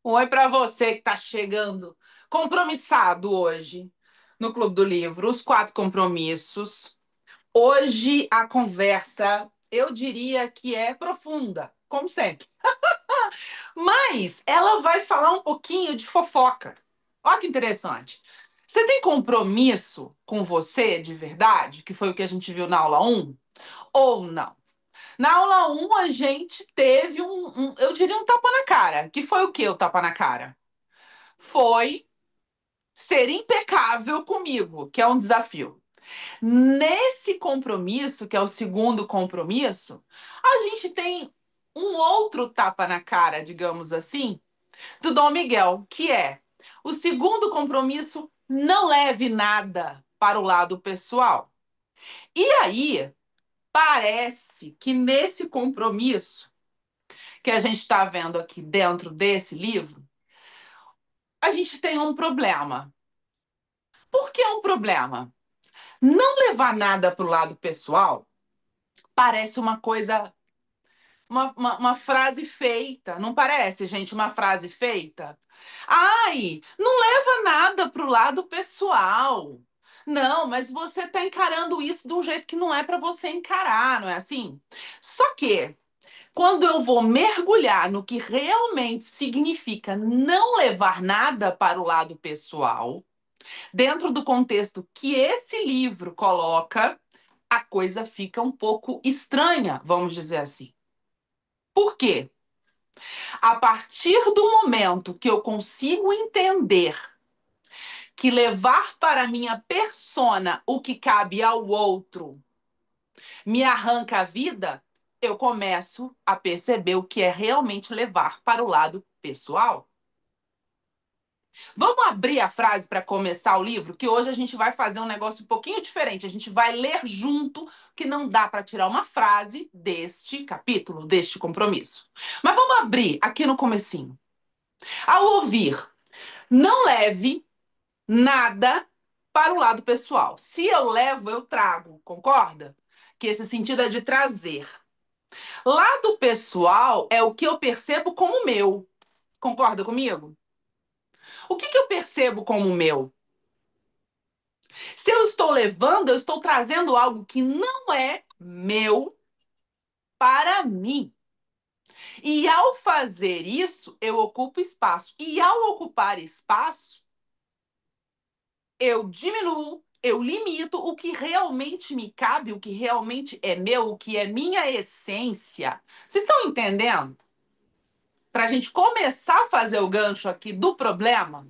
Oi para você que está chegando compromissado hoje no Clube do Livro, os quatro compromissos. Hoje a conversa, eu diria que é profunda, como sempre. Mas ela vai falar um pouquinho de fofoca. Olha que interessante. Você tem compromisso com você de verdade, que foi o que a gente viu na aula um, ou não? Na aula um a gente teve eu diria um tapa na cara. Que foi o que o tapa na cara? Foi ser impecável comigo, que é um desafio. Nesse compromisso, que é o segundo compromisso, a gente tem um outro tapa na cara, digamos assim, do Dom Miguel, que é o segundo compromisso: não leve nada para o lado pessoal. E aí, parece que nesse compromisso que a gente está vendo aqui dentro desse livro, a gente tem um problema. Por que um problema? Não levar nada para o lado pessoal parece uma coisa, uma frase feita. Não parece, gente, uma frase feita? Ai, não leva nada para o lado pessoal. Não, mas você está encarando isso de um jeito que não é para você encarar, não é assim? Só que, quando eu vou mergulhar no que realmente significa não levar nada para o lado pessoal, dentro do contexto que esse livro coloca, a coisa fica um pouco estranha, vamos dizer assim. Por quê? A partir do momento que eu consigo entender que levar para a minha persona o que cabe ao outro me arranca a vida, eu começo a perceber o que é realmente levar para o lado pessoal. Vamos abrir a frase para começar o livro, que hoje a gente vai fazer um negócio um pouquinho diferente. A gente vai ler junto, que não dá para tirar uma frase deste capítulo, deste compromisso. Mas vamos abrir aqui no comecinho. Ao ouvir, não leve nada para o lado pessoal. Se eu levo, eu trago, concorda? Que esse sentido é de trazer. Lado pessoal é o que eu percebo como meu. Concorda comigo? O que eu percebo como meu? Se eu estou levando, eu estou trazendo algo que não é meu para mim. E ao fazer isso, eu ocupo espaço. E ao ocupar espaço, eu diminuo, eu limito o que realmente me cabe, o que realmente é meu, o que é minha essência. Vocês estão entendendo? Para a gente começar a fazer o gancho aqui do problema,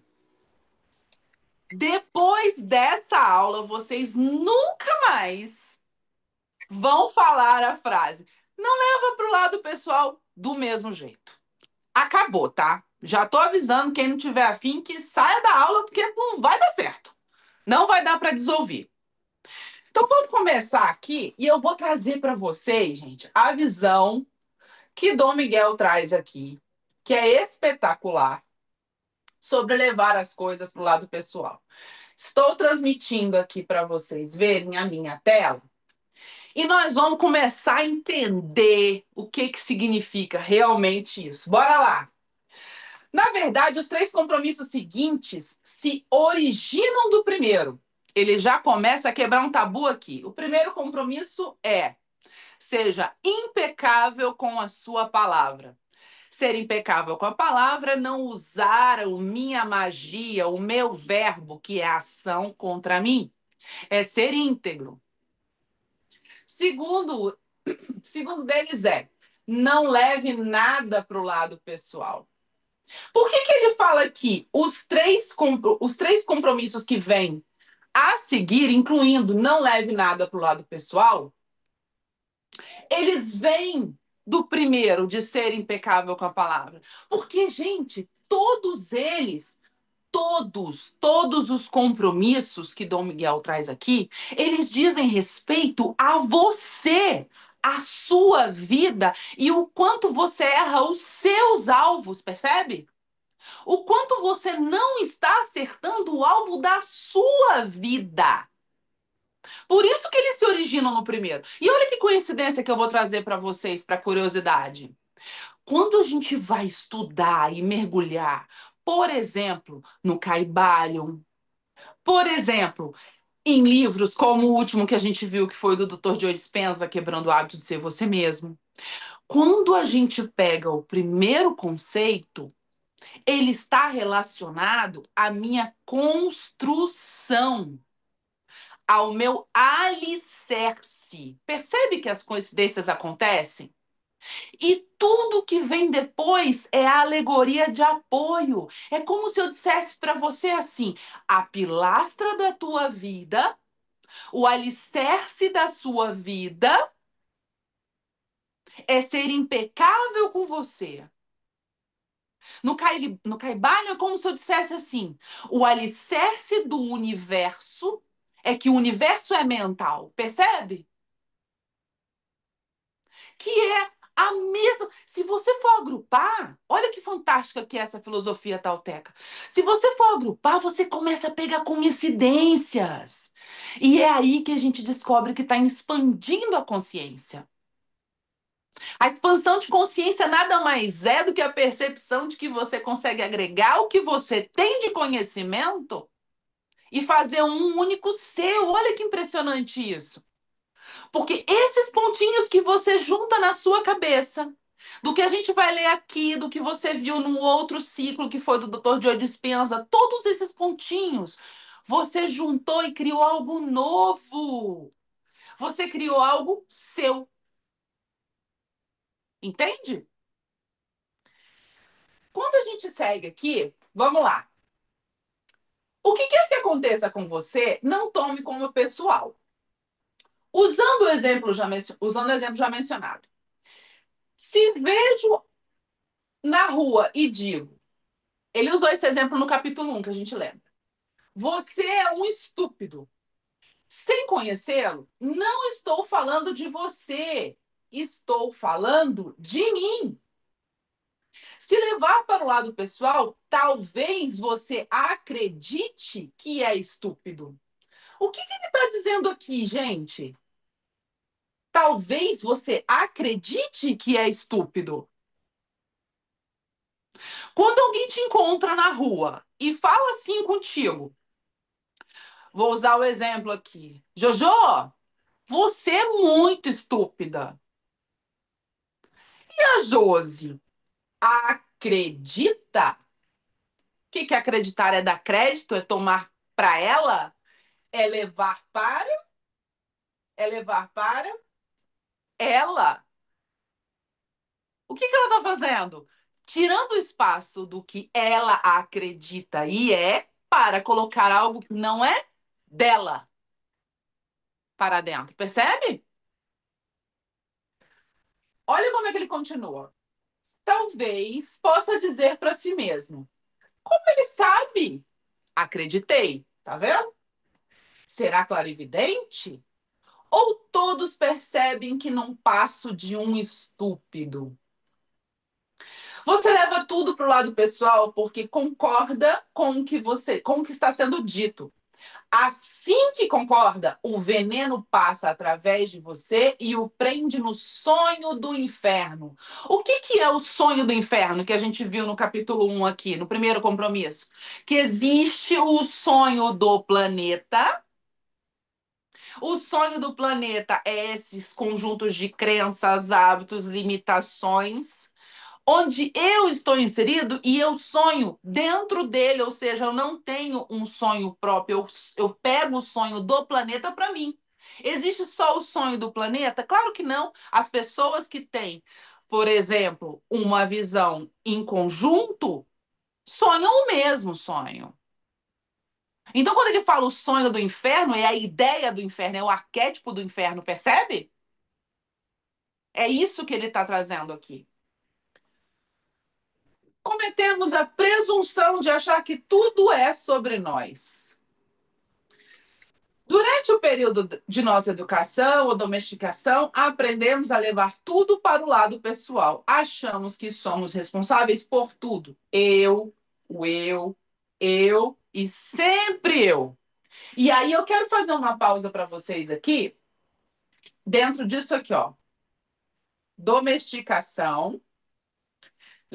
depois dessa aula, vocês nunca mais vão falar a frase. Não leva para o lado pessoal do mesmo jeito. Acabou, tá? Já tô avisando quem não tiver afim que saia da aula porque não vai dar certo. Não vai dar para desouvir. Então vamos começar aqui e eu vou trazer para vocês, gente, a visão que Dom Miguel traz aqui, que é espetacular, sobre levar as coisas para o lado pessoal. Estou transmitindo aqui para vocês verem a minha tela. E nós vamos começar a entender o que significa realmente isso. Bora lá! Na verdade, os três compromissos seguintes se originam do primeiro. Ele já começa a quebrar um tabu aqui. O primeiro compromisso é: seja impecável com a sua palavra. Ser impecável com a palavra é não usar a minha magia, o meu verbo, que é ação, contra mim. É ser íntegro. Segundo Segundo deles é: não leve nada para o lado pessoal. Por que ele fala aqui os três compromissos que vêm a seguir, incluindo não leve nada para o lado pessoal, eles vêm do primeiro, de ser impecável com a palavra? Porque, gente, todos os compromissos que Dom Miguel traz aqui, eles dizem respeito a você, a sua vida e o quanto você erra os seus alvos, percebe? O quanto você não está acertando o alvo da sua vida. Por isso que eles se originam no primeiro. E olha que coincidência que eu vou trazer para vocês, para curiosidade. Quando a gente vai estudar e mergulhar, por exemplo, no Caibalion, por exemplo, em livros como o último que a gente viu, que foi o do Dr. Joe Dispenza, Quebrando o Hábito de Ser Você Mesmo. Quando a gente pega o primeiro conceito, ele está relacionado à minha construção, ao meu alicerce. Percebe que as coincidências acontecem? E tudo que vem depois é a alegoria de apoio. É como se eu dissesse para você assim: a pilastra da tua vida, o alicerce da sua vida é ser impecável com você. No Caibalion é como se eu dissesse assim: o alicerce do universo é que o universo é mental, percebe? Que é a mesma. Se você for agrupar, olha que fantástica que é essa filosofia tauteca. Se você for agrupar, você começa a pegar coincidências. E é aí que a gente descobre que está expandindo a consciência. A expansão de consciência nada mais é do que a percepção de que você consegue agregar o que você tem de conhecimento e fazer um único seu. Olha que impressionante isso. Porque esses pontinhos que você junta na sua cabeça, do que a gente vai ler aqui, do que você viu no outro ciclo que foi do Dr. Joe Dispenza, todos esses pontinhos, você juntou e criou algo novo. Você criou algo seu. Entende? Quando a gente segue aqui, vamos lá. O que quer que aconteça com você, não tome como pessoal. Usando o exemplo já mencionado. Se vejo na rua e digo, ele usou esse exemplo no capítulo 1, que a gente lembra. Você é um estúpido. Sem conhecê-lo, não estou falando de você. Estou falando de mim. Se levar para o lado pessoal, talvez você acredite que é estúpido. O que ele está dizendo aqui, gente? Talvez você acredite que é estúpido. Quando alguém te encontra na rua e fala assim contigo, vou usar o exemplo aqui. Jojo, você é muito estúpida. E a Josi acredita? O que é acreditar? É dar crédito? É tomar para ela? É levar para? É levar para ela? O que ela está fazendo? Tirando o espaço do que ela acredita e é para colocar algo que não é dela para dentro. Percebe? Olha como é que ele continua. Talvez possa dizer para si mesmo: como ele sabe? Acreditei. Tá vendo? Será clarividente? Ou todos percebem que não passo de um estúpido? Você leva tudo para o lado pessoal porque concorda com o que está sendo dito. Assim que concorda, o veneno passa através de você e o prende no sonho do inferno. O que é o sonho do inferno que a gente viu no capítulo 1 aqui, no primeiro compromisso? Que existe o sonho do planeta. O sonho do planeta é esses conjuntos de crenças, hábitos, limitações onde eu estou inserido e eu sonho dentro dele, ou seja, eu não tenho um sonho próprio, eu pego o sonho do planeta para mim. Existe só o sonho do planeta? Claro que não. As pessoas que têm, por exemplo, uma visão em conjunto, sonham o mesmo sonho. Então, quando ele fala o sonho do inferno, é a ideia do inferno, é o arquétipo do inferno, percebe? É isso que ele está trazendo aqui. Cometemos a presunção de achar que tudo é sobre nós. Durante o período de nossa educação ou domesticação, aprendemos a levar tudo para o lado pessoal. Achamos que somos responsáveis por tudo. Eu e sempre eu. E aí eu quero fazer uma pausa para vocês aqui, dentro disso aqui, ó. Domesticação,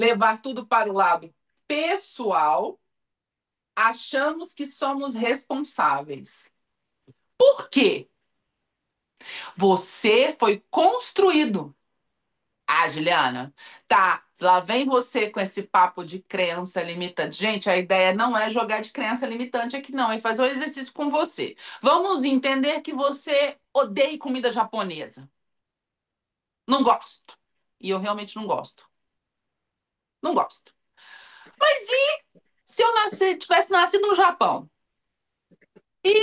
levar tudo para o lado pessoal, achamos que somos responsáveis. Por quê? Você foi construído. Ah, Juliana, tá. Lá vem você com esse papo de crença limitante. Gente, a ideia não é jogar de crença limitante aqui, não, é fazer um exercício com você. Vamos entender que você odeia comida japonesa. Não gosto. E eu realmente não gosto. Não gosto. Mas e se eu tivesse nascido no Japão? E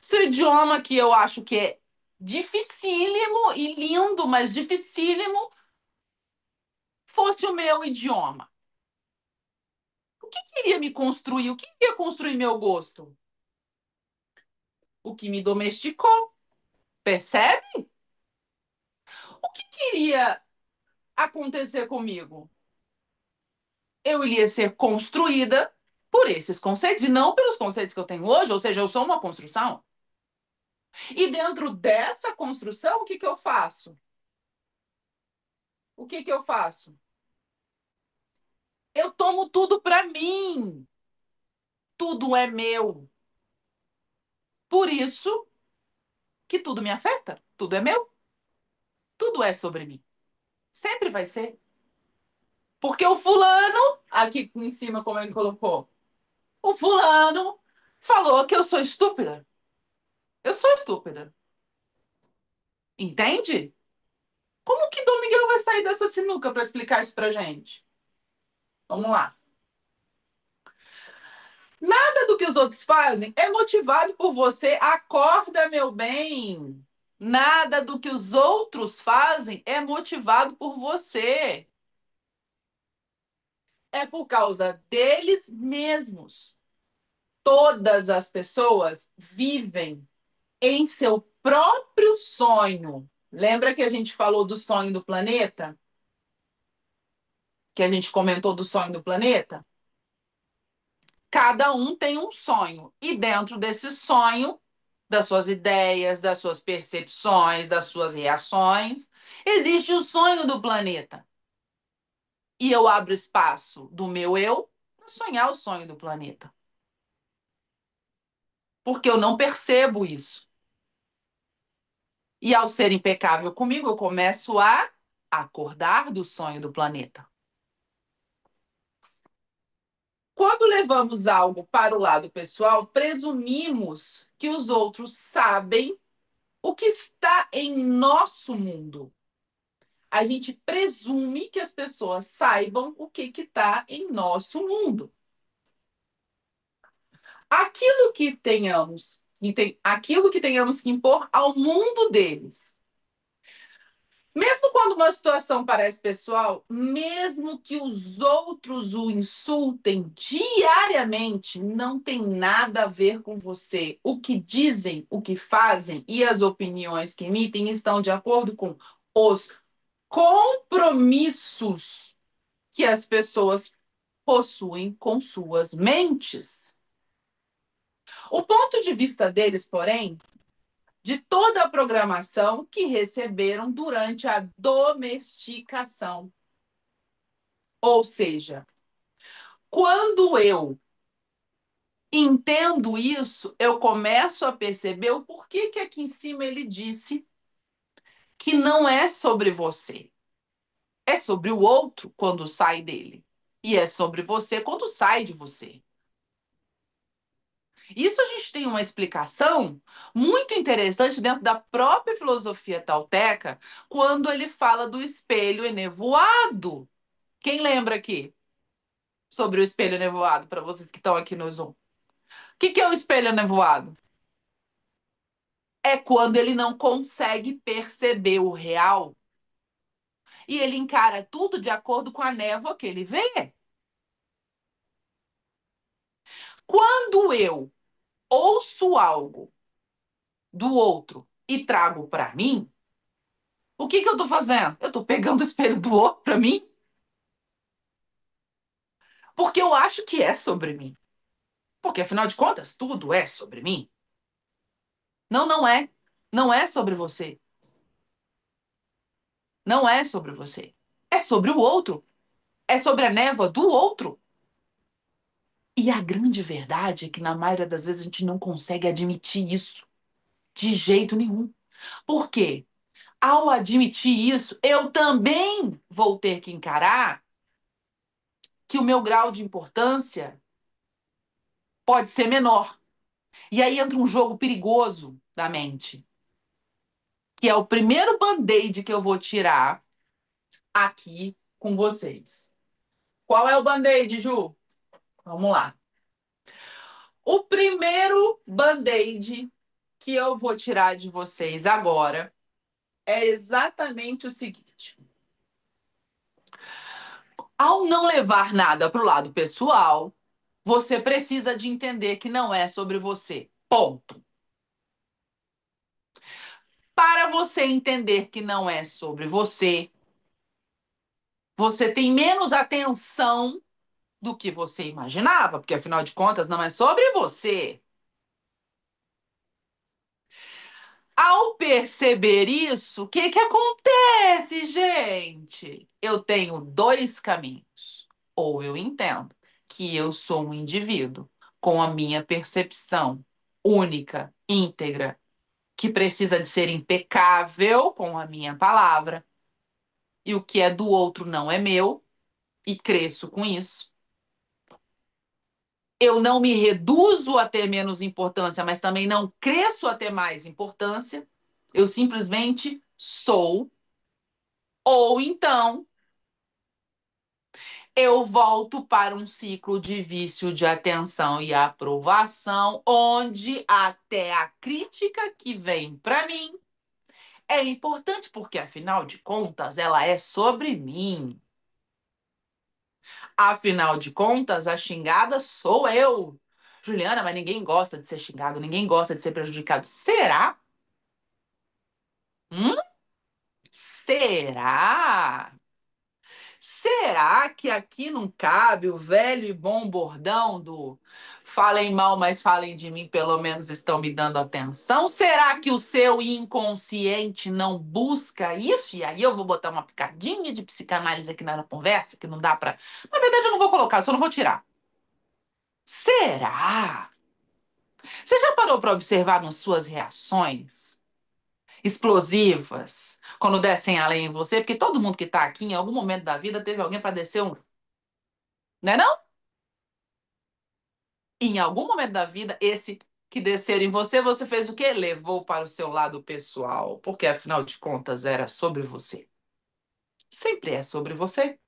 se o idioma que eu acho que é dificílimo e lindo, mas dificílimo, fosse o meu idioma? O que queria me construir? O que iria construir meu gosto? O que me domesticou, percebe? O que queria acontecer comigo? Eu iria ser construída por esses conceitos e não pelos conceitos que eu tenho hoje, ou seja, eu sou uma construção. E dentro dessa construção, o que que eu faço? O que que eu faço? Eu tomo tudo para mim. Tudo é meu. Por isso que tudo me afeta. Tudo é meu. Tudo é sobre mim. Sempre vai ser. Porque o fulano, aqui em cima, como ele colocou, o fulano falou que eu sou estúpida. Eu sou estúpida. Entende? Como que Dom Miguel vai sair dessa sinuca para explicar isso pra gente? Vamos lá. Nada do que os outros fazem é motivado por você. Acorda, meu bem. Nada do que os outros fazem é motivado por você. É por causa deles mesmos. Todas as pessoas vivem em seu próprio sonho. Lembra que a gente falou do sonho do planeta? Que a gente comentou do sonho do planeta? Cada um tem um sonho. E dentro desse sonho, das suas ideias, das suas percepções, das suas reações, existe o sonho do planeta. E eu abro espaço do meu eu para sonhar o sonho do planeta. Porque eu não percebo isso. E ao ser impecável comigo, eu começo a acordar do sonho do planeta. Quando levamos algo para o lado pessoal, presumimos que os outros sabem o que está em nosso mundo. A gente presume que as pessoas saibam o que está em nosso mundo. Aquilo que tenhamos que impor ao mundo deles. Mesmo quando uma situação parece pessoal, mesmo que os outros o insultem diariamente, não tem nada a ver com você. O que dizem, o que fazem e as opiniões que emitem estão de acordo com os compromissos que as pessoas possuem com suas mentes. O ponto de vista deles, porém, de toda a programação que receberam durante a domesticação. Ou seja, quando eu entendo isso, eu começo a perceber o porquê que aqui em cima ele disse que não é sobre você. É sobre o outro quando sai dele. E é sobre você quando sai de você. Isso a gente tem uma explicação muito interessante dentro da própria filosofia tauteca, quando ele fala do espelho enevoado. Quem lembra aqui sobre o espelho enevoado, para vocês que estão aqui no Zoom? O que é o espelho enevoado? É quando ele não consegue perceber o real e ele encara tudo de acordo com a névoa que ele vê. Quando eu ouço algo do outro e trago para mim, o que eu estou fazendo? Eu estou pegando o espelho do outro para mim, porque eu acho que é sobre mim. Porque, afinal de contas, tudo é sobre mim. Não, não é. Não é sobre você. Não é sobre você. É sobre o outro. É sobre a névoa do outro. E a grande verdade é que, na maioria das vezes, a gente não consegue admitir isso de jeito nenhum. Por quê? Ao admitir isso, eu também vou ter que encarar que o meu grau de importância pode ser menor. E aí entra um jogo perigoso da mente, que é o primeiro band-aid que eu vou tirar aqui com vocês. Qual é o band-aid, Ju? Vamos lá. O primeiro band-aid que eu vou tirar de vocês agora é exatamente o seguinte: ao não levar nada para o lado pessoal, você precisa de entender que não é sobre você. Ponto. Para você entender que não é sobre você, você tem menos atenção do que você imaginava, porque afinal de contas não é sobre você. Ao perceber isso, o que que acontece, gente? Eu tenho dois caminhos. Ou eu entendo que eu sou um indivíduo com a minha percepção única, íntegra, que precisa de ser impecável com a minha palavra, e o que é do outro não é meu, e cresço com isso. Eu não me reduzo a ter menos importância, mas também não cresço a ter mais importância. Eu simplesmente sou. Ou então eu volto para um ciclo de vício de atenção e aprovação, onde até a crítica que vem para mim é importante, porque afinal de contas ela é sobre mim. Afinal de contas, a xingada sou eu. Juliana, mas ninguém gosta de ser xingado, ninguém gosta de ser prejudicado. Será? Hum? Será? Será que aqui não cabe o velho e bom bordão do falem mal, mas falem de mim, pelo menos estão me dando atenção? Será que o seu inconsciente não busca isso? E aí eu vou botar uma picadinha de psicanálise aqui na conversa, que não dá pra. Na verdade, eu não vou colocar, eu só não vou tirar. Será? Você já parou para observar nas suas reações explosivas quando descem além em você? Porque todo mundo que tá aqui, em algum momento da vida, teve alguém para descer um. Né não? Em algum momento da vida, esse que desceram em você, você fez o quê? Levou para o seu lado pessoal, porque afinal de contas era sobre você. Sempre é sobre você.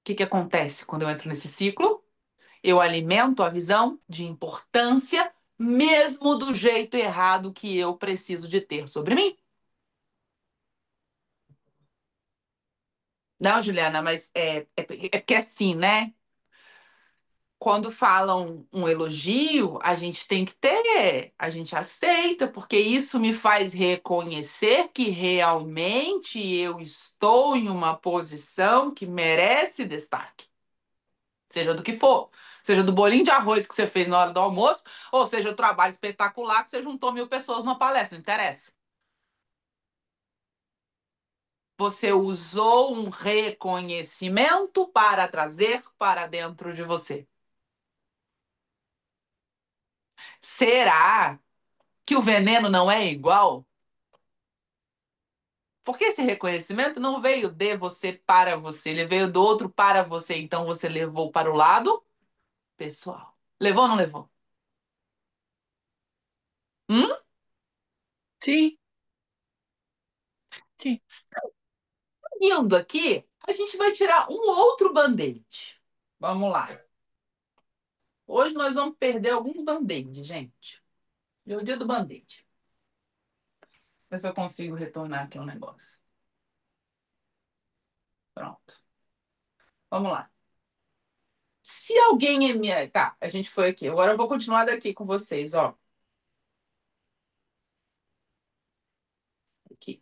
O que que acontece quando eu entro nesse ciclo? Eu alimento a visão de importância, mesmo do jeito errado que eu preciso de ter sobre mim. Não, Juliana, mas é porque é assim, né? Quando falam um elogio, a gente tem que ter, a gente aceita, porque isso me faz reconhecer que realmente eu estou em uma posição que merece destaque, seja do que for, seja do bolinho de arroz que você fez na hora do almoço, ou seja o trabalho espetacular que você juntou 1.000 pessoas numa palestra, não interessa. Você usou um reconhecimento para trazer para dentro de você. Será que o veneno não é igual? Porque esse reconhecimento não veio de você para você, ele veio do outro para você. Então você levou para o lado pessoal. Levou ou não levou? Hum? Sim, sim. Indo aqui, a gente vai tirar um outro band-aid. Vamos lá. Hoje nós vamos perder alguns band-aid, gente. Hoje é o dia do band-aid. Ver se eu consigo retornar aqui um negócio. Pronto. Vamos lá. Se alguém é minha. Tá, a gente foi aqui. Agora eu vou continuar daqui com vocês, ó. Aqui.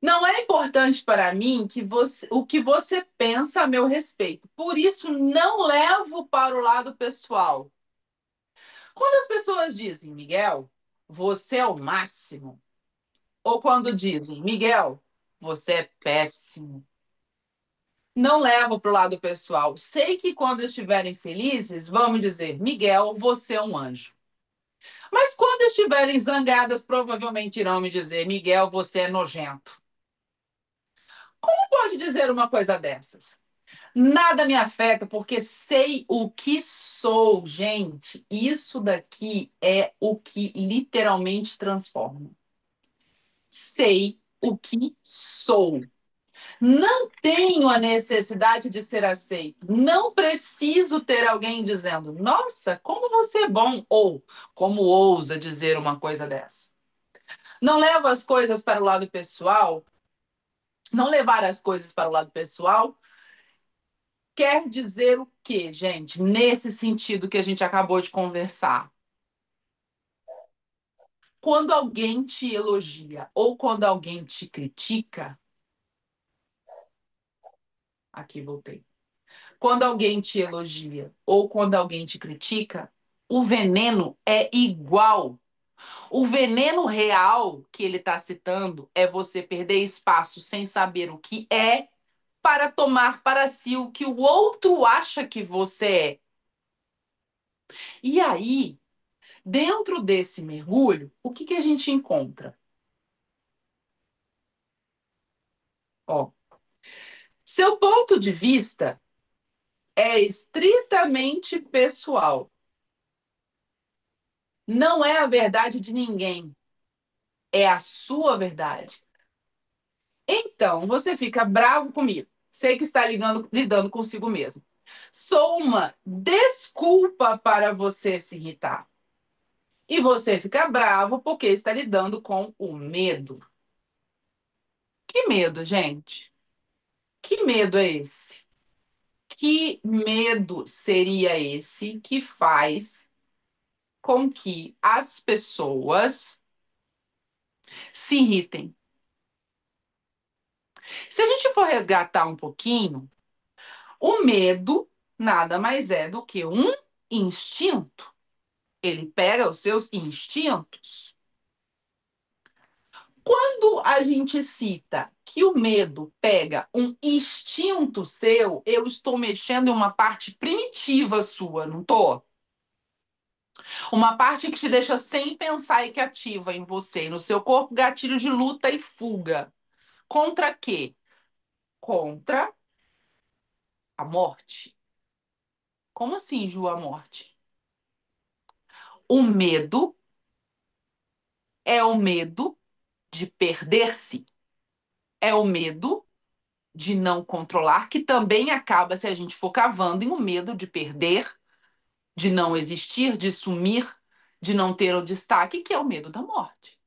Não é importante para mim o que você pensa a meu respeito. Por isso, não levo para o lado pessoal. Quando as pessoas dizem, Miguel, você é o máximo. Ou quando dizem, Miguel, você é péssimo. Não levo para o lado pessoal. Sei que quando estiverem felizes, vão me dizer: Miguel, você é um anjo. Mas quando estiverem zangadas, provavelmente irão me dizer: Miguel, você é nojento. Como pode dizer uma coisa dessas? Nada me afeta porque sei o que sou, gente. Isso daqui é o que literalmente transforma. Sei o que sou. Não tenho a necessidade de ser aceito. Não preciso ter alguém dizendo: Nossa, como você é bom, ou como ousa dizer uma coisa dessa. Não levo as coisas para o lado pessoal. Não levar as coisas para o lado pessoal quer dizer o quê, gente? Nesse sentido que a gente acabou de conversar. Quando alguém te elogia ou quando alguém te critica, aqui voltei. Quando alguém te elogia ou quando alguém te critica, o veneno é igual. O veneno real que ele está citando é você perder espaço sem saber o que é para tomar para si o que o outro acha que você é. E aí, dentro desse mergulho, o que a gente encontra? Ó, seu ponto de vista é estritamente pessoal. Não é a verdade de ninguém, é a sua verdade. Então, você fica bravo comigo. Sei que está lidando consigo mesmo. Sou uma desculpa para você se irritar. E você fica bravo porque está lidando com o medo. Que medo, gente? Que medo é esse? Que medo seria esse que faz com que as pessoas se irritem? Se a gente for resgatar um pouquinho, o medo nada mais é do que um instinto. Ele pega os seus instintos. Quando a gente cita que o medo pega um instinto seu, eu estou mexendo em uma parte primitiva sua, não estou? Uma parte que te deixa sem pensar e que ativa em você e no seu corpo gatilho de luta e fuga. Contra quê? Contra a morte. Como assim, Ju, a morte? O medo é o medo de perder-se. É o medo de não controlar, que também acaba, se a gente for cavando, em um medo de perder, de não existir, de sumir, de não ter o destaque, que é o medo da morte.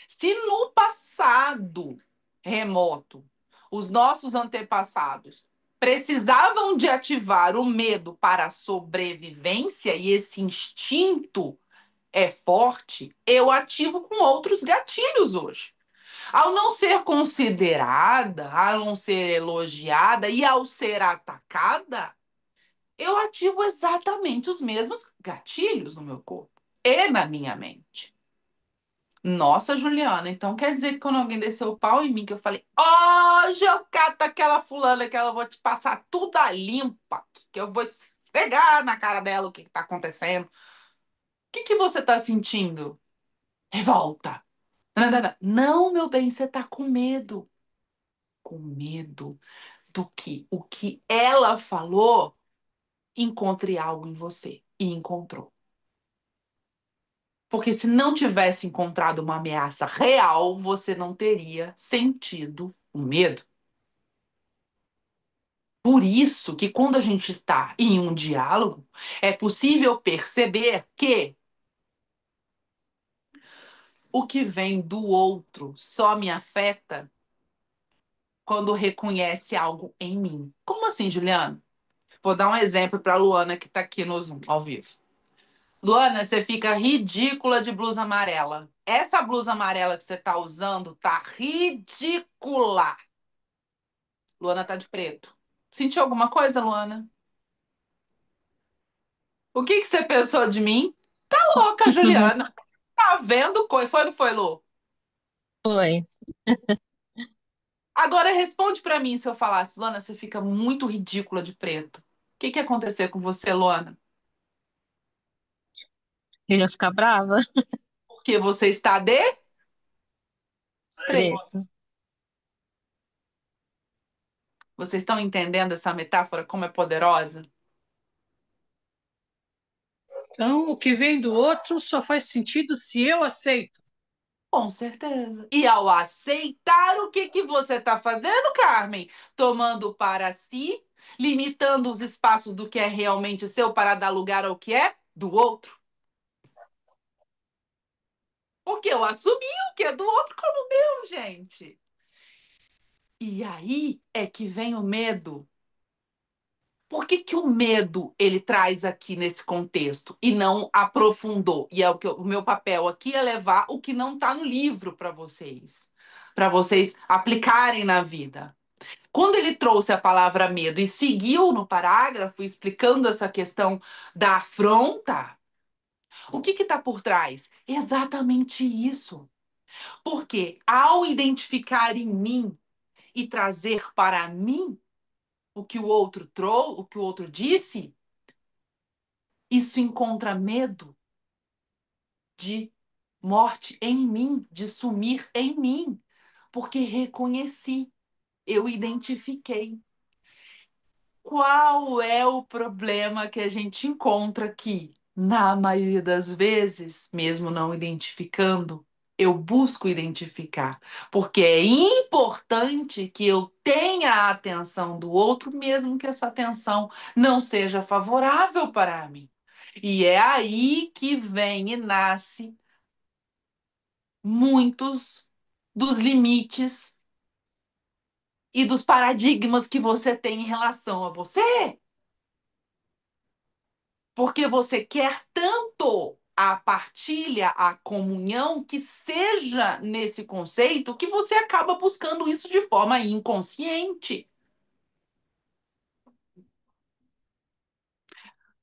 Se no passado remoto, os nossos antepassados precisavam de ativar o medo para a sobrevivência e esse instinto é forte, eu ativo com outros gatilhos hoje. Ao não ser considerada, ao não ser elogiada e ao ser atacada, eu ativo exatamente os mesmos gatilhos no meu corpo e na minha mente. Nossa, Juliana, então quer dizer que quando alguém desceu o pau em mim, que eu falei, hoje eu cato aquela fulana que ela vou te passar tudo a limpa, que eu vou esfregar na cara dela o que está acontecendo. O que você está sentindo? Revolta. Não, não, não. Não, meu bem, você está com medo. Com medo do que o que ela falou encontre algo em você. E encontrou. Porque se não tivesse encontrado uma ameaça real, você não teria sentido o medo. Por isso que quando a gente está em um diálogo, é possível perceber que o que vem do outro só me afeta quando reconhece algo em mim. Como assim, Juliana? Vou dar um exemplo para a Luana que está aqui no Zoom, ao vivo. Luana, você fica ridícula de blusa amarela. Essa blusa amarela que você está usando tá ridícula. Luana tá de preto. Sentiu alguma coisa, Luana? O que você pensou de mim? Tá louca, Juliana. Tá vendo coisa? Foi ou não foi, Lu? Foi. Agora responde pra mim se eu falasse, Luana, você fica muito ridícula de preto. O que que ia acontecer com você, Luana? Eu ia ficar brava. Porque você está de preto. Preto. Vocês estão entendendo essa metáfora como é poderosa? Então, o que vem do outro só faz sentido se eu aceito. Com certeza. E ao aceitar, o que que você está fazendo, Carmen? Tomando para si, limitando os espaços do que é realmente seu para dar lugar ao que é do outro. Porque eu assumi o que é do outro como meu, gente. E aí é que vem o medo. Por que que o medo ele traz aqui nesse contexto e não aprofundou? E é o que o meu papel aqui é levar o que não está no livro para vocês aplicarem na vida. Quando ele trouxe a palavra medo e seguiu no parágrafo explicando essa questão da afronta, o que está por trás? Exatamente isso. Porque ao identificar em mim e trazer para mim o que o outro trouxe, o que o outro disse, isso encontra medo de morte em mim, de sumir em mim, porque reconheci, eu identifiquei. Qual é o problema que a gente encontra aqui? Na maioria das vezes, mesmo não identificando, eu busco identificar, porque é importante que eu tenha a atenção do outro, mesmo que essa atenção não seja favorável para mim. E é aí que vem e nasce muitos dos limites e dos paradigmas que você tem em relação a você. Porque você quer tanto a partilha, a comunhão, que seja nesse conceito que você acaba buscando isso de forma inconsciente.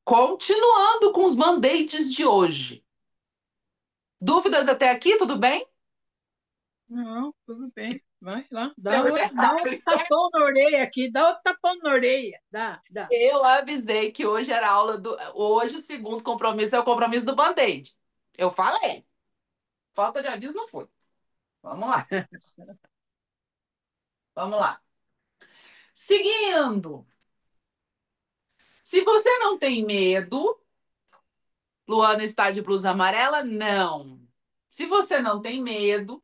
Continuando com os band-aids de hoje. Dúvidas até aqui, tudo bem? Não, tudo bem. Vai lá. Dá outro Secretário. tapão na orelha aqui. Dá outro tapão na orelha. Dá. Eu avisei que hoje era aula do. Hoje o segundo compromisso é o compromisso do band-aid. Eu falei. Falta de aviso não foi. Vamos lá. Vamos lá. Seguindo. Se você não tem medo, Luana está de blusa amarela? Não. Se você não tem medo,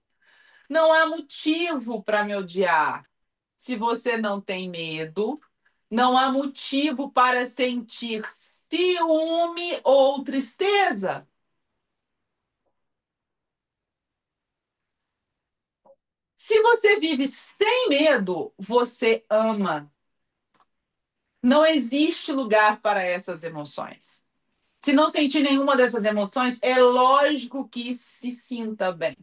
não há motivo para me odiar. Se você não tem medo, não há motivo para sentir ciúme ou tristeza. Se você vive sem medo, você ama. Não existe lugar para essas emoções. Se não sentir nenhuma dessas emoções, é lógico que se sinta bem.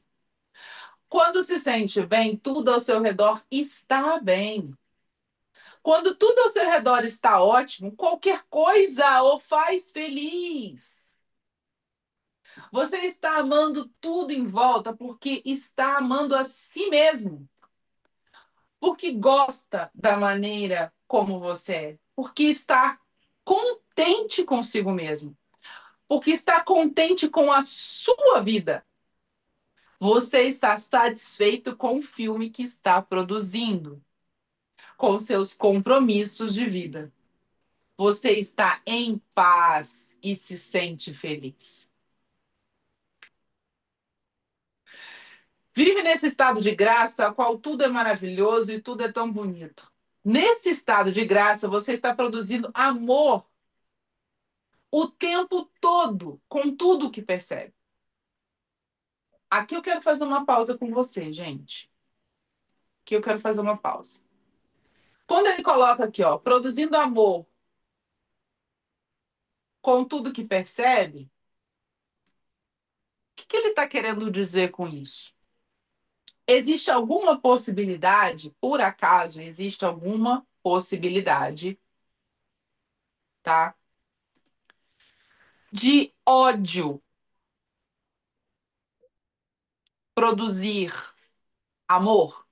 Quando se sente bem, tudo ao seu redor está bem. Quando tudo ao seu redor está ótimo, qualquer coisa o faz feliz. Você está amando tudo em volta porque está amando a si mesmo. Porque gosta da maneira como você é. Porque está contente consigo mesmo. Porque está contente com a sua vida. Você está satisfeito com o filme que está produzindo, com seus compromissos de vida. Você está em paz e se sente feliz. Vive nesse estado de graça, a qual tudo é maravilhoso e tudo é tão bonito. Nesse estado de graça, você está produzindo amor o tempo todo, com tudo que percebe. Aqui eu quero fazer uma pausa com você, gente. Aqui eu quero fazer uma pausa. Quando ele coloca aqui, ó, produzindo amor com tudo que percebe, o que ele está querendo dizer com isso? Existe alguma possibilidade, por acaso, existe alguma possibilidade, tá? De ódio produzir amor?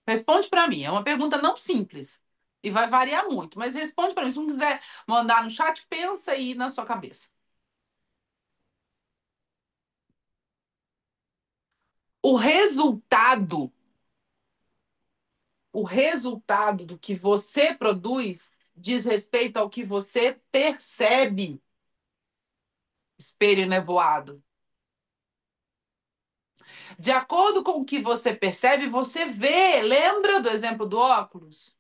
Responde para mim. É uma pergunta não simples e vai variar muito, mas responde para mim. Se não quiser mandar no chat, pensa aí na sua cabeça. O resultado, o resultado do que você produz diz respeito ao que você percebe. Espelho nevoado. De acordo com o que você percebe, você vê. Lembra do exemplo do óculos?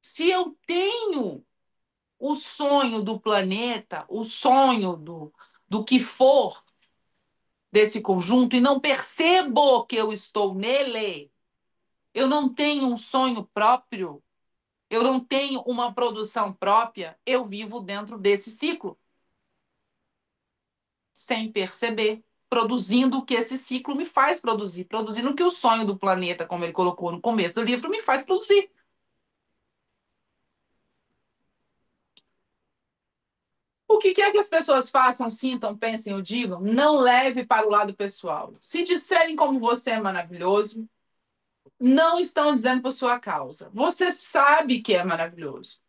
Se eu tenho o sonho do planeta, o sonho do que for desse conjunto, e não percebo que eu estou nele, eu não tenho um sonho próprio, eu não tenho uma produção própria, eu vivo dentro desse ciclo, sem perceber, produzindo o que esse ciclo me faz produzir, produzindo o que o sonho do planeta, como ele colocou no começo do livro, me faz produzir. O que quer que as pessoas façam, sintam, pensem ou digam, não leve para o lado pessoal. Se disserem como você é maravilhoso, não estão dizendo por sua causa. Você sabe que é maravilhoso.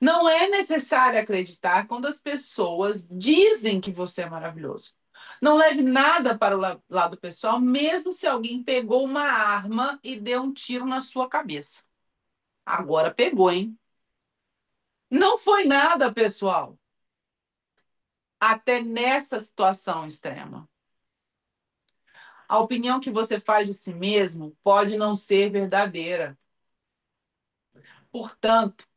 Não é necessário acreditar quando as pessoas dizem que você é maravilhoso. Não leve nada para o lado pessoal, mesmo se alguém pegou uma arma e deu um tiro na sua cabeça. Agora pegou, hein? Não foi nada pessoal, até nessa situação extrema. A opinião que você faz de si mesmo pode não ser verdadeira. Portanto,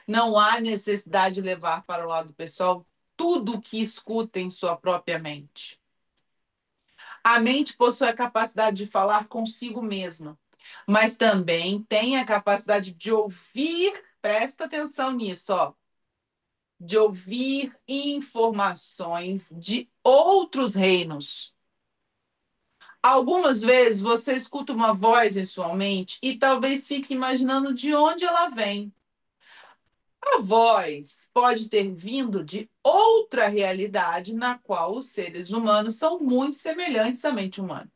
não há necessidade de levar para o lado pessoal tudo o que escuta em sua própria mente. A mente possui a capacidade de falar consigo mesma, mas também tem a capacidade de ouvir, presta atenção nisso, ó, de ouvir informações de outros reinos. Algumas vezes você escuta uma voz em sua mente e talvez fique imaginando de onde ela vem. A voz pode ter vindo de outra realidade na qual os seres humanos são muito semelhantes à mente humana.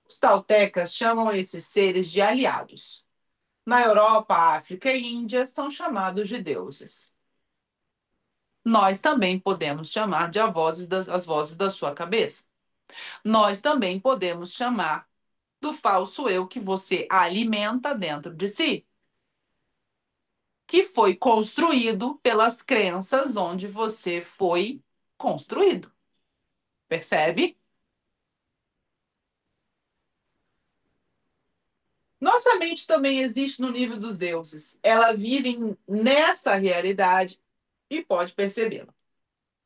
Os toltecas chamam esses seres de aliados. Na Europa, África e Índia são chamados de deuses. Nós também podemos chamar de as vozes da sua cabeça. Nós também podemos chamar do falso eu que você alimenta dentro de si, que foi construído pelas crenças onde você foi construído. Percebe? Nossa mente também existe no nível dos deuses. Ela vive nessa realidade e pode percebê-la.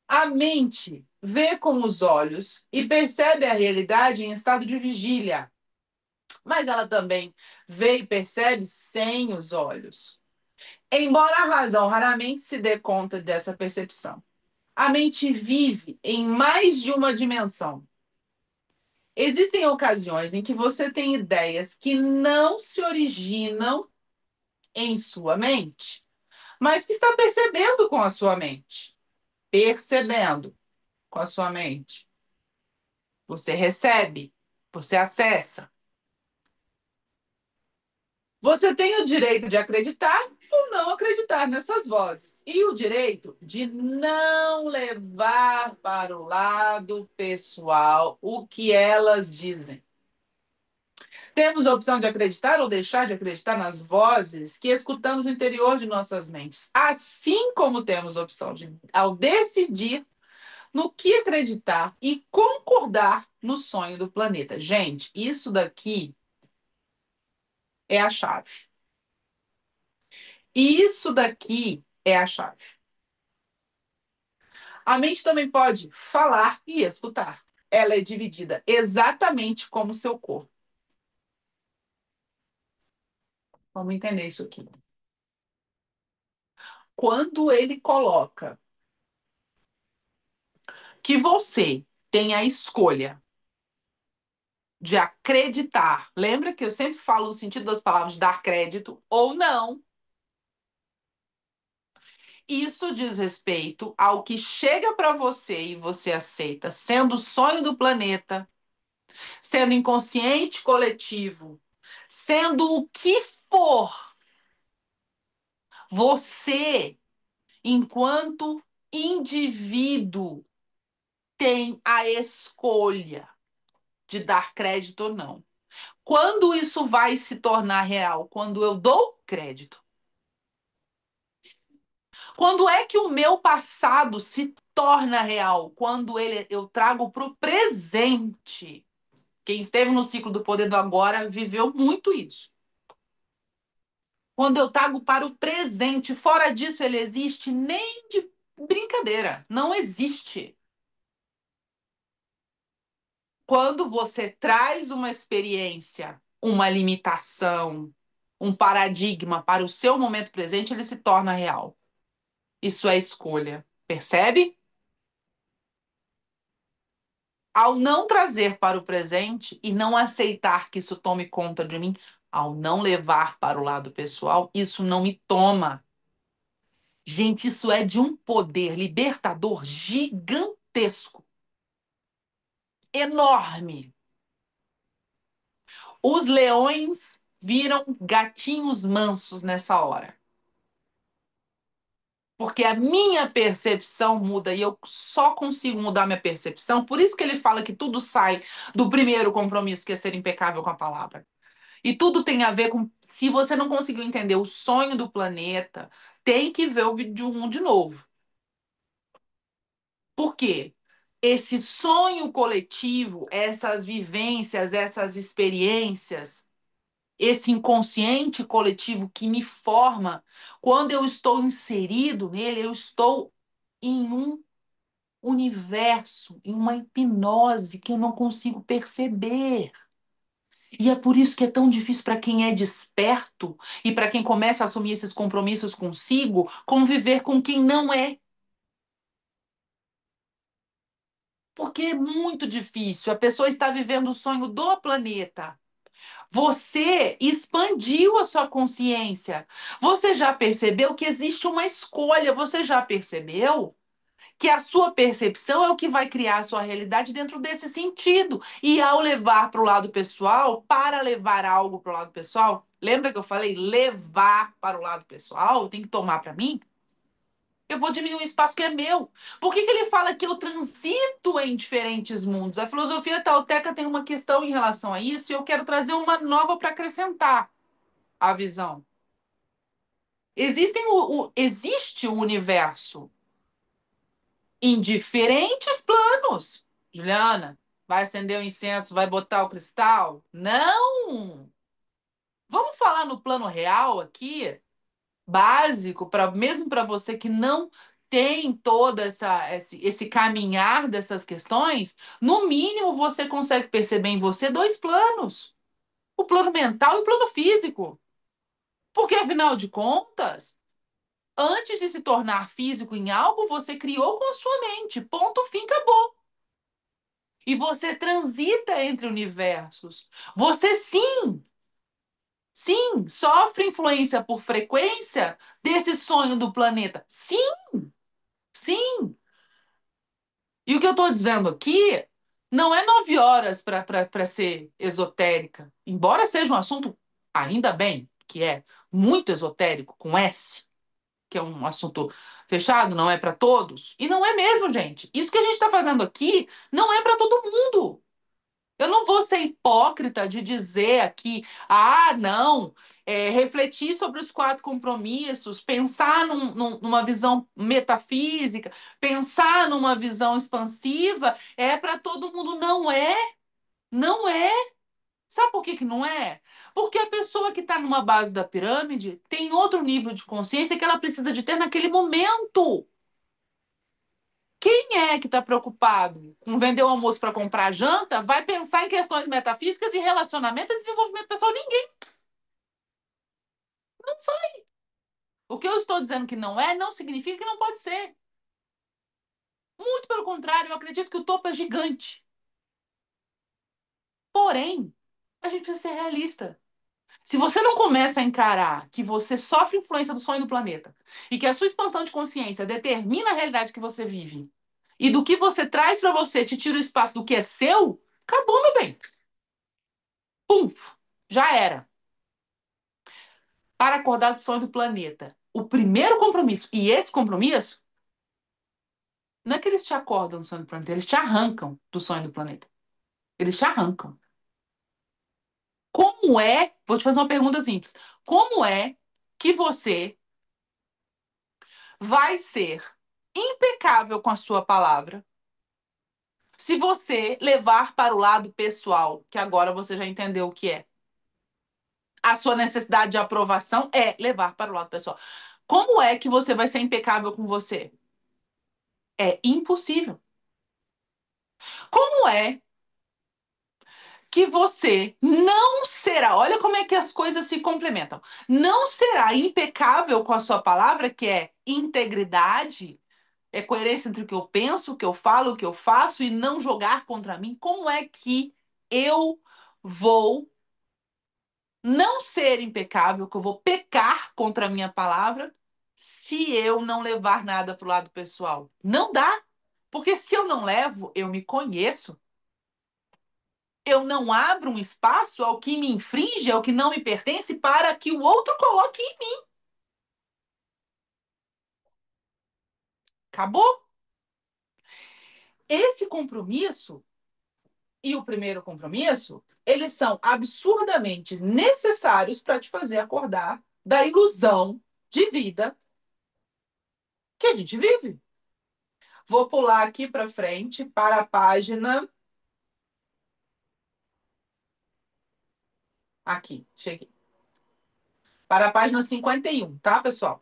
A mente vê com os olhos e percebe a realidade em estado de vigília, mas ela também vê e percebe sem os olhos. Embora a razão raramente se dê conta dessa percepção, a mente vive em mais de uma dimensão. Existem ocasiões em que você tem ideias que não se originam em sua mente, mas que está percebendo com a sua mente. Percebendo com a sua mente. Você recebe, você acessa. Você tem o direito de acreditar ou não acreditar nessas vozes. E o direito de não levar para o lado pessoal o que elas dizem. Temos a opção de acreditar ou deixar de acreditar nas vozes que escutamos no interior de nossas mentes. Assim como temos a opção de, ao decidir no que acreditar e concordar no sonho do planeta. Gente, isso daqui é a chave. Isso daqui é a chave. A mente também pode falar e escutar. Ela é dividida exatamente como o seu corpo. Vamos entender isso aqui. Quando ele coloca que você tem a escolha de acreditar, lembra que eu sempre falo no sentido das palavras dar crédito ou não. Isso diz respeito ao que chega para você e você aceita, sendo o sonho do planeta, sendo inconsciente coletivo, sendo o que for, você, enquanto indivíduo, tem a escolha de dar crédito ou não. Quando isso vai se tornar real? Quando eu dou crédito. Quando é que o meu passado se torna real? Quando eu trago para o presente. Quem esteve no ciclo do poder do agora viveu muito isso. Quando eu trago para o presente, fora disso ele existe nem de brincadeira. Não existe. Quando você traz uma experiência, uma limitação, um paradigma para o seu momento presente, ele se torna real. Isso é escolha. Percebe? Ao não trazer para o presente e não aceitar que isso tome conta de mim, ao não levar para o lado pessoal, isso não me toma. Gente, isso é de um poder libertador gigantesco, enorme. Os leões viram gatinhos mansos nessa hora. Porque a minha percepção muda e eu só consigo mudar minha percepção. Por isso que ele fala que tudo sai do primeiro compromisso, que é ser impecável com a palavra. E tudo tem a ver com. Se você não conseguiu entender o sonho do planeta, tem que ver o vídeo 1 de novo. Por quê? Esse sonho coletivo, essas vivências, essas experiências, esse inconsciente coletivo que me forma, quando eu estou inserido nele, eu estou em um universo, em uma hipnose que eu não consigo perceber. E é por isso que é tão difícil para quem é desperto e para quem começa a assumir esses compromissos consigo, conviver com quem não é. Porque é muito difícil. A pessoa está vivendo o sonho do planeta. Você expandiu a sua consciência. Você já percebeu que existe uma escolha. Você já percebeu que a sua percepção é o que vai criar a sua realidade dentro desse sentido. E ao levar para o lado pessoal, para levar algo para o lado pessoal, lembra que eu falei levar para o lado pessoal, tem que tomar para mim? Eu vou diminuir o espaço que é meu. Por que ele fala que eu transito em diferentes mundos? A filosofia tolteca tem uma questão em relação a isso e eu quero trazer uma nova para acrescentar a visão. Existe o universo em diferentes planos. Juliana, vai acender o incenso, vai botar o cristal? Não! Vamos falar no plano real aqui, básico, mesmo para você que não tem esse caminhar dessas questões, no mínimo você consegue perceber em você dois planos: o plano mental e o plano físico. Porque, afinal de contas, antes de se tornar físico em algo, você criou com a sua mente. Ponto, fim, acabou. E você transita entre universos. Você sim, sofre influência por frequência desse sonho do planeta. Sim. E o que eu estou dizendo aqui não é 9 horas para ser esotérica. Embora seja um assunto, ainda bem, que é muito esotérico, com S, que é um assunto fechado, não é para todos. E não é mesmo, gente. Isso que a gente está fazendo aqui não é para todo mundo. Eu não vou ser hipócrita de dizer aqui, não, refletir sobre os quatro compromissos, pensar numa visão metafísica, pensar numa visão expansiva, é para todo mundo. Não é. Sabe por que que não é? Porque a pessoa que está numa base da pirâmide tem outro nível de consciência que ela precisa de ter naquele momento. Quem é que está preocupado com vender o almoço para comprar janta vai pensar em questões metafísicas e relacionamento e desenvolvimento pessoal? Ninguém. O que eu estou dizendo que não é, não significa que não pode ser. Muito pelo contrário, eu acredito que o topo é gigante. Porém, a gente precisa ser realista. Se você não começa a encarar que você sofre influência do sonho do planeta e que a sua expansão de consciência determina a realidade que você vive e do que você traz para você te tira o espaço do que é seu, Acabou, meu bem. Pum, já era. Para acordar do sonho do planeta. O primeiro compromisso, e esse compromisso, não é que eles te acordam do sonho do planeta, eles te arrancam do sonho do planeta. Eles te arrancam. Como é, vou te fazer uma pergunta simples, como é que você vai ser impecável com a sua palavra se você levar para o lado pessoal, que agora você já entendeu o que é? A sua necessidade de aprovação é levar para o lado pessoal. Como é que você vai ser impecável com você? É impossível. Como é que você não será, olha como é que as coisas se complementam, não será impecável com a sua palavra, que é integridade, é coerência entre o que eu penso, o que eu falo, o que eu faço e não jogar contra mim? Como é que eu vou não ser impecável, que eu vou pecar contra a minha palavra, se eu não levar nada para o lado pessoal? Não dá. Porque se eu não levo, eu me conheço. Eu não abro um espaço ao que me infringe, ao que não me pertence, para que o outro coloque em mim. Acabou? Esse compromisso e o primeiro compromisso, eles são absurdamente necessários para te fazer acordar da ilusão de vida que a gente vive. Vou pular aqui para frente para a página. Aqui, cheguei. Para a página 51, tá, pessoal?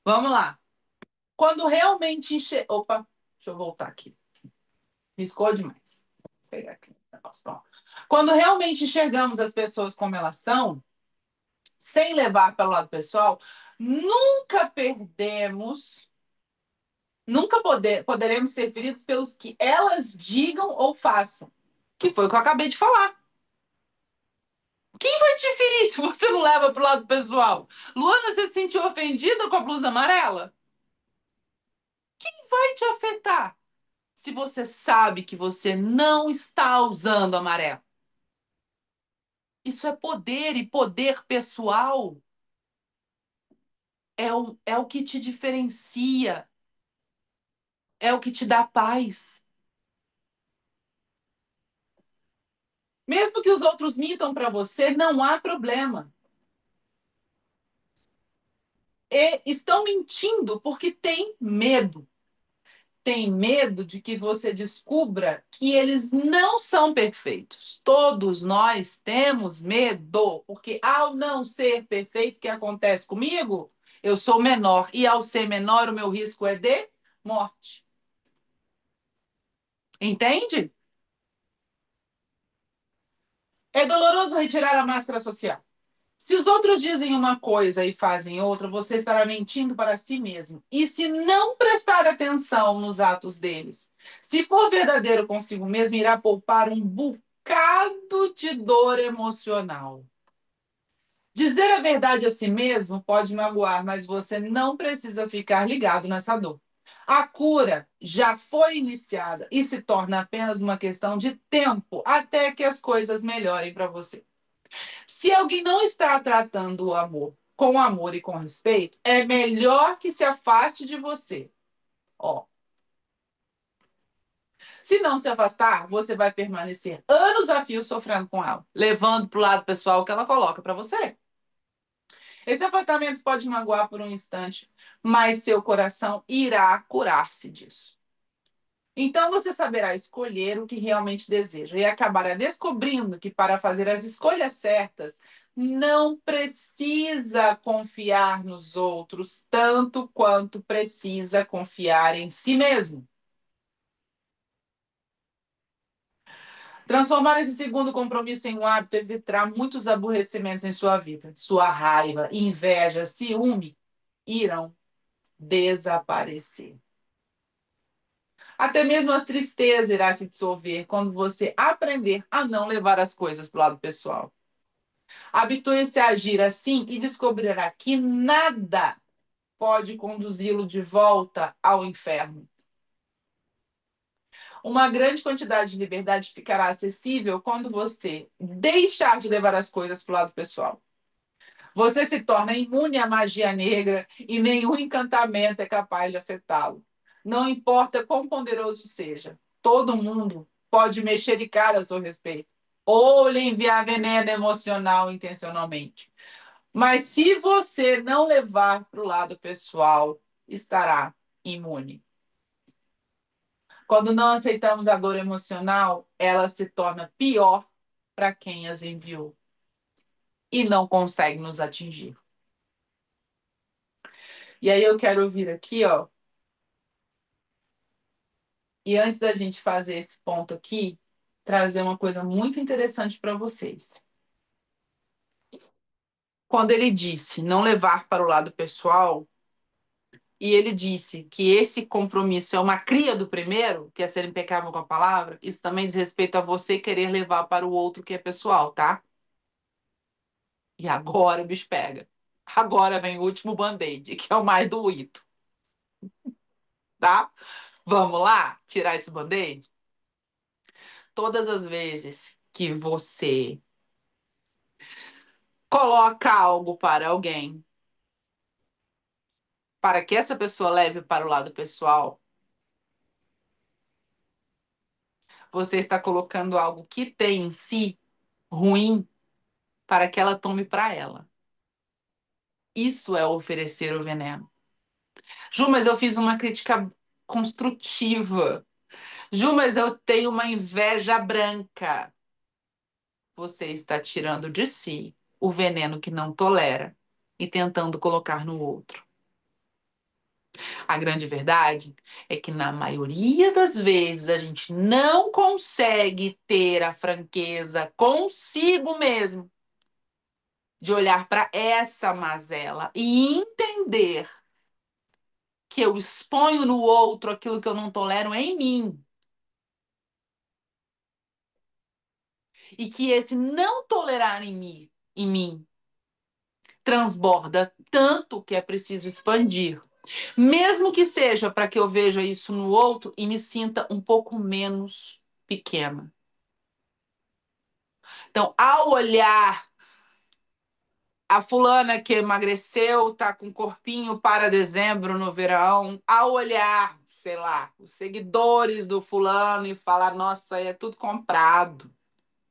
Vamos lá. Quando realmente enxerga. Opa, deixa eu voltar aqui. Riscou demais. Vou pegar aqui. Quando realmente enxergamos as pessoas como elas são, sem levar pelo lado pessoal, nunca perdemos, poderemos ser feridos pelos que elas digam ou façam. Que foi o que eu acabei de falar. Quem vai te ferir se você não leva pro lado pessoal? Luana, você se sentiu ofendida com a blusa amarela? Quem vai te afetar se você sabe que você não está usando amarelo? Isso é poder, e poder pessoal é o que te diferencia, é o que te dá paz. Mesmo que os outros mintam para você, não há problema. E estão mentindo porque têm medo. Tem medo de que você descubra que eles não são perfeitos. Todos nós temos medo, porque ao não ser perfeito, o que acontece comigo? Eu sou menor, e ao ser menor, o meu risco é de morte. Entende? É doloroso retirar a máscara social. Se os outros dizem uma coisa e fazem outra, você estará mentindo para si mesmo. E se não prestar atenção nos atos deles, se for verdadeiro consigo mesmo, irá poupar um bocado de dor emocional. Dizer a verdade a si mesmo pode magoar, mas você não precisa ficar ligado nessa dor. A cura já foi iniciada e se torna apenas uma questão de tempo até que as coisas melhorem para você. Se alguém não está tratando o amor com amor e com respeito, é melhor que se afaste de você. Ó, se não se afastar, você vai permanecer anos a fio sofrendo com ela, levando para o lado pessoal que ela coloca para você. Esse afastamento pode magoar por um instante, mas seu coração irá curar-se disso. Então você saberá escolher o que realmente deseja e acabará descobrindo que para fazer as escolhas certas, não precisa confiar nos outros tanto quanto precisa confiar em si mesmo. Transformar esse segundo compromisso em um hábito evitará muitos aborrecimentos em sua vida. Sua raiva, inveja, ciúme irão desaparecer. Até mesmo a tristeza irá se dissolver quando você aprender a não levar as coisas para o lado pessoal. Habitue-se a agir assim e descobrirá que nada pode conduzi-lo de volta ao inferno. Uma grande quantidade de liberdade ficará acessível quando você deixar de levar as coisas para o lado pessoal. Você se torna imune à magia negra e nenhum encantamento é capaz de afetá-lo. Não importa quão poderoso seja, todo mundo pode mexericar a seu respeito ou lhe enviar veneno emocional intencionalmente. Mas se você não levar para o lado pessoal, estará imune. Quando não aceitamos a dor emocional, ela se torna pior para quem as enviou e não consegue nos atingir. E aí eu quero vir aqui, ó, e antes da gente fazer esse ponto aqui, trazer uma coisa muito interessante para vocês. Quando ele disse não levar para o lado pessoal, e ele disse que esse compromisso é uma cria do primeiro, que é ser impecável com a palavra, isso também diz respeito a você querer levar para o outro que é pessoal, tá? E agora o bicho pega. Agora vem o último band-aid, que é o mais doído, tá? Vamos lá tirar esse band-aid? Todas as vezes que você coloca algo para alguém, para que essa pessoa leve para o lado pessoal, você está colocando algo que tem em si ruim para que ela tome para ela. Isso é oferecer o veneno. Ju, mas eu fiz uma crítica construtiva. Ju, mas eu tenho uma inveja branca. Você está tirando de si o veneno que não tolera e tentando colocar no outro. A grande verdade é que, na maioria das vezes, a gente não consegue ter a franqueza consigo mesmo de olhar para essa mazela e entender que eu exponho no outro aquilo que eu não tolero em mim. E que esse não tolerar em mim transborda tanto que é preciso expandir. Mesmo que seja para que eu veja isso no outro e me sinta um pouco menos pequena. Então, ao olhar a fulana que emagreceu, tá com corpinho para dezembro no verão, ao olhar, sei lá, os seguidores do fulano e falar, nossa, aí é tudo comprado.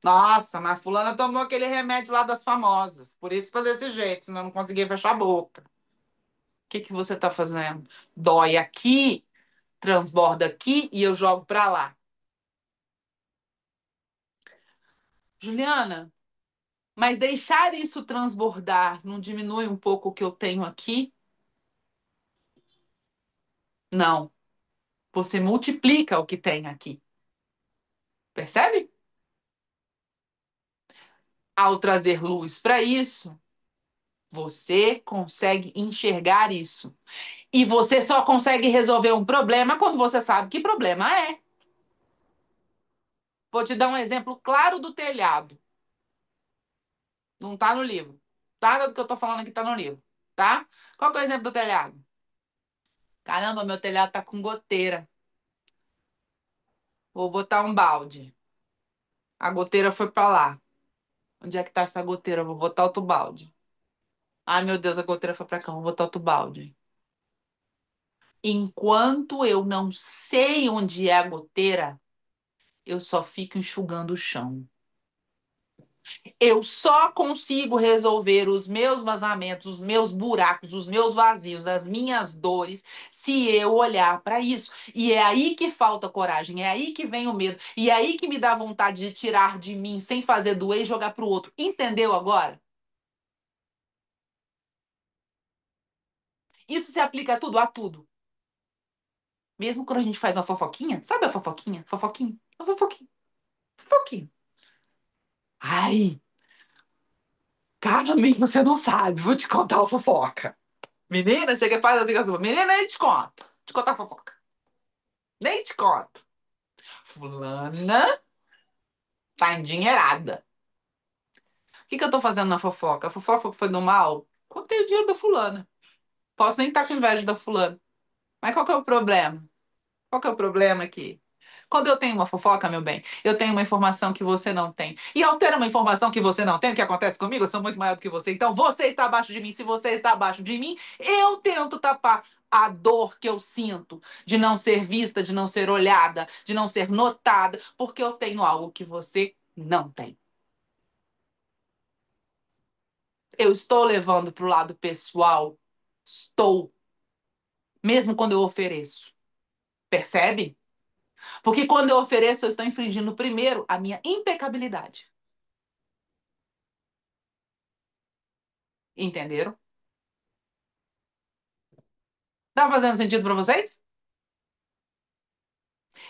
Nossa, mas fulana tomou aquele remédio lá das famosas, por isso tá desse jeito, senão não conseguia fechar a boca. O que que você tá fazendo? Dói aqui, transborda aqui e eu jogo para lá. Juliana, mas deixar isso transbordar não diminui um pouco o que eu tenho aqui? Não. Você multiplica o que tem aqui. Percebe? Ao trazer luz para isso, você consegue enxergar isso. E você só consegue resolver um problema quando você sabe que problema é. Vou te dar um exemplo claro do telhado. Não está no livro. Nada do que eu estou falando aqui está no livro, tá? Qual que é o exemplo do telhado? Caramba, meu telhado tá com goteira. Vou botar um balde. A goteira foi para lá. Onde é que tá essa goteira? Vou botar outro balde. Ai, meu Deus, a goteira foi para cá. Vou botar outro balde. Enquanto eu não sei onde é a goteira, eu só fico enxugando o chão. Eu só consigo resolver os meus vazamentos, os meus buracos, os meus vazios, as minhas dores, se eu olhar para isso. E é aí que falta coragem, é aí que vem o medo, e é aí que me dá vontade de tirar de mim sem fazer doer e jogar para o outro. Entendeu agora? Isso se aplica a tudo. Mesmo quando a gente faz uma fofoquinha, sabe a fofoquinha? Fofoquinha? A fofoquinha. Fofoquinha. Ai, Carmen, você não sabe, vou te contar uma fofoca. Menina, chega e faz assim com a sua. Menina, nem te conto. Te contar a fofoca. Nem te conto. Fulana tá endinheirada. O que que eu tô fazendo na fofoca? A fofoca foi do mal? Contei o dinheiro da fulana. Posso nem estar com inveja da fulana. Mas qual que é o problema? Qual que é o problema aqui? Quando eu tenho uma fofoca, meu bem, eu tenho uma informação que você não tem. E ao ter uma informação que você não tem, o que acontece comigo? Eu sou muito maior do que você. Então você está abaixo de mim. Se você está abaixo de mim, eu tento tapar a dor que eu sinto de não ser vista, de não ser olhada, de não ser notada, porque eu tenho algo que você não tem. Eu estou levando para o lado pessoal. Estou. Mesmo quando eu ofereço. Percebe? Porque quando eu ofereço, eu estou infringindo primeiro a minha impecabilidade. Entenderam? Tá fazendo sentido para vocês?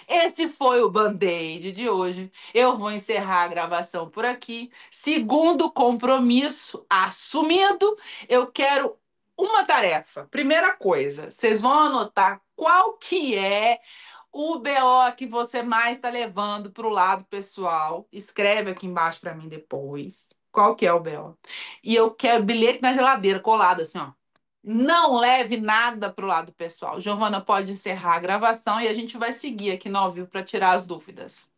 Esse foi o Band-Aid de hoje. Eu vou encerrar a gravação por aqui. Segundo compromisso assumido, eu quero uma tarefa. Primeira coisa, vocês vão anotar qual que é o BO que você mais está levando para o lado pessoal. Escreve aqui embaixo para mim depois. Qual que é o BO? E eu quero bilhete na geladeira, colado assim, ó. Não leve nada para o lado pessoal. Giovana pode encerrar a gravação e a gente vai seguir aqui no ao vivo para tirar as dúvidas.